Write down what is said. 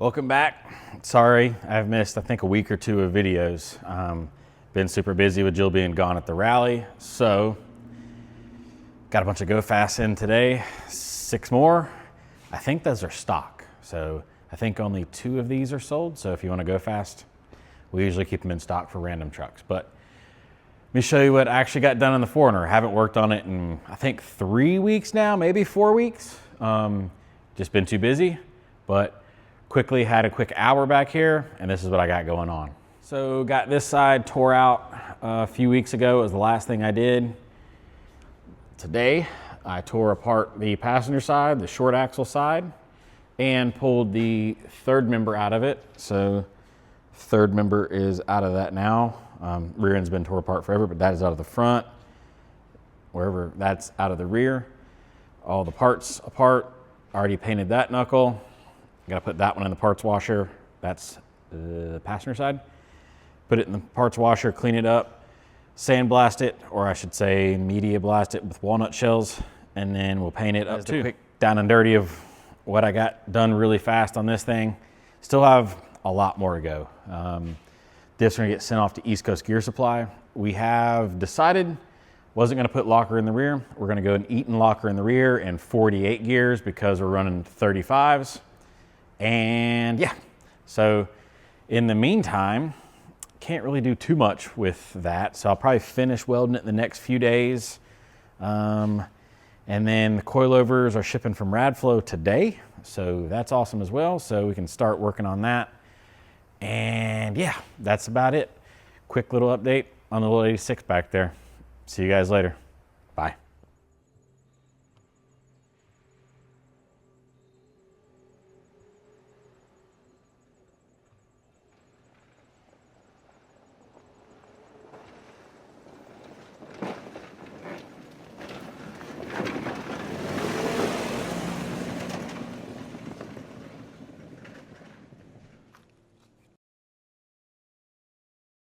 Welcome back. Sorry, I've missed I think a week or two of videos. Been super busy with Jill being gone at the rally, so got a bunch of go fast in today. 6 more. I think those are stock, so I think only 2 of these are sold. So if you want to go fast, we usually keep them in stock for random trucks. But let me show you what I actually got done in the 4Runner. I haven't worked on it in I think 3 weeks now, maybe 4 weeks. Just been too busy, but quickly had a quick hour back here, and this is what I got going on. So got this side tore out a few weeks ago. It was the last thing I did. Today, I tore apart the passenger side, the short axle side, and pulled the third member out of it. So third member is out of that now. Rear end's been tore apart forever, but that is out of the front. Wherever that's out of the rear. All the parts apart. Already painted that knuckle. Gotta put that one in the parts washer. That's the passenger side. Put it in the parts washer, clean it up, sandblast it, or I should say media blast it with walnut shells, and then we'll paint it up too. Quick down and dirty of what I got done really fast on this thing. Still have a lot more to go. This is gonna get sent off to East Coast Gear Supply. We have decided, wasn't gonna put locker in the rear. We're gonna go an Eaton locker in the rear and 48 gears because we're running 35s. And yeah, so in the meantime, can't really do too much with that. So I'll probably finish welding it in the next few days. And then the coilovers are shipping from Radflow today. So that's awesome as well. So we can start working on that. And yeah, that's about it. Quick little update on the little 86 back there. See you guys later.